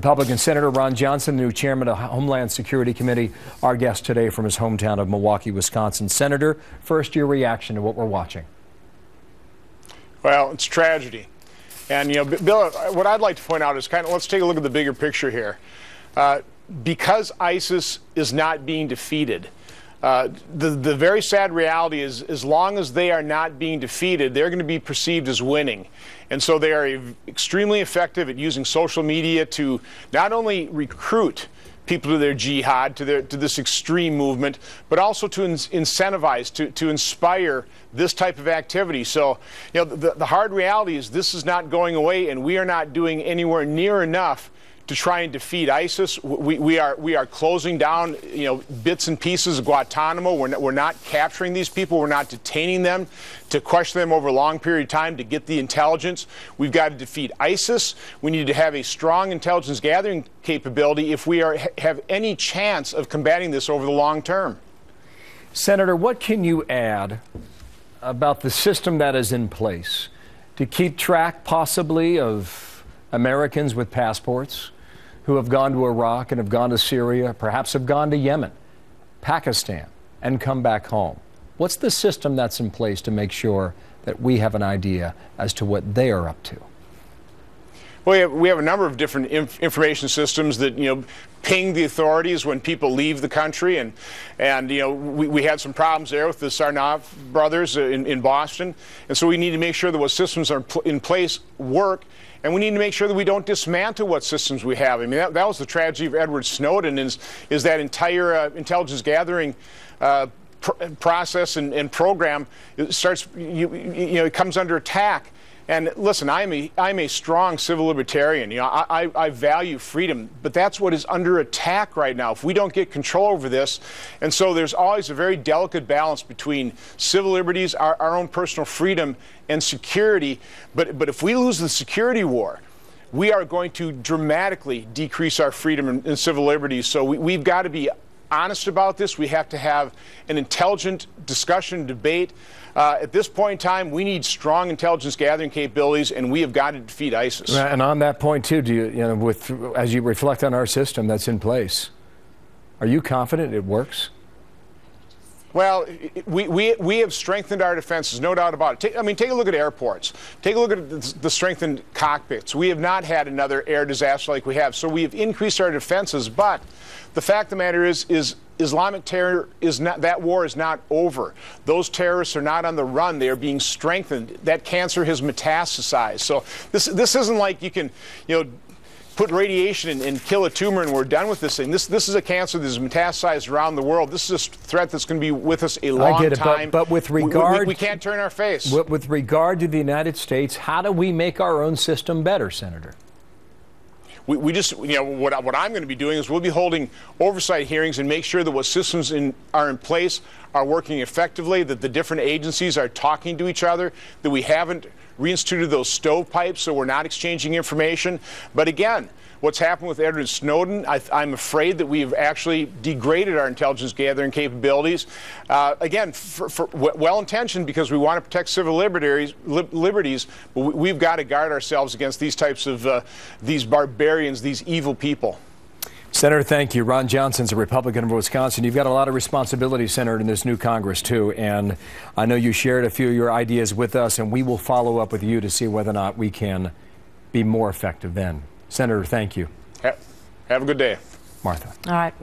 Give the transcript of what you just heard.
Republican Senator Ron Johnson, new chairman of the Homeland Security Committee, our guest today from his hometown of Milwaukee, Wisconsin. Senator, first your reaction to what we're watching. Well, it's tragedy. And, Bill, what I'd like to point out is let's take a look at the bigger picture here. Because ISIS is not being defeated, the very sad reality is, as long as they are not being defeated, they're going to be perceived as winning. And so they are extremely effective at using social media to not only recruit people to their jihad, to this extreme movement, but also to incentivize, to inspire this type of activity. So, the hard reality is this is not going away, and we are not doing anywhere near enough to try and defeat ISIS. We are closing down, bits and pieces of Guantanamo. We're not capturing these people. We're not detaining them to question them over a long period of time to get the intelligence. We've got to defeat ISIS. We need to have a strong intelligence gathering capability if we have any chance of combating this over the long term. Senator, what can you add about the system that is in place to keep track possibly of Americans with passports who have gone to Iraq and have gone to Syria, perhaps have gone to Yemen, Pakistan, and come back home? What's the system that's in place to make sure that we have an idea as to what they are up to? Well, we have a number of different information systems that, ping the authorities when people leave the country. And we had some problems there with the Sarnoff brothers in Boston. And so we need to make sure that what systems are in place work. And we need to make sure that we don't dismantle what systems we have. I mean, that was the tragedy of Edward Snowden, is that entire intelligence gathering process and program. It starts, it comes under attack. And listen, I'm a strong civil libertarian. I value freedom, but that's what is under attack right now if we don't get control over this. And so there's always a very delicate balance between civil liberties, our own personal freedom, and security. But if we lose the security war, we are going to dramatically decrease our freedom and civil liberties. So we've got to be honest about this. We have to have an intelligent discussion, debate. At this point in time, we need strong intelligence gathering capabilities, and we have got to defeat ISIS. And on that point, too, as you reflect on our system that's in place, are you confident it works? Well, we have strengthened our defenses, no doubt about it. Take a look at airports. Take a look at the strengthened cockpits. We have not had another air disaster like we have, so we have increased our defenses. But the fact of the matter is Islamic terror is not, that war is not over. Those terrorists are not on the run. They are being strengthened. That cancer has metastasized. So this isn't like you can, put radiation and kill a tumor and we're done with this thing. This is a cancer that is metastasized around the world. This is a threat that's going to be with us a long time. But with regard, we can't turn our face. With regard to the United States, how do we make our own system better, Senator? We just, what I'm going to be doing is we'll be holding oversight hearings and make sure that what systems are in place are working effectively, that the different agencies are talking to each other, that we haven't reinstituted those stovepipes so we're not exchanging information. But again, what's happened with Edward Snowden, I'm afraid that we've actually degraded our intelligence gathering capabilities. Again, for well-intentioned, because we want to protect civil liberties, but we've got to guard ourselves against these types of these barbarians, these evil people. Senator, thank you. Ron Johnson's a Republican of Wisconsin. You've got a lot of responsibility, Senator, in this new Congress, too. And I know you shared a few of your ideas with us, and we will follow up with you to see whether or not we can be more effective then. Senator, thank you. Have a good day. Martha. All right.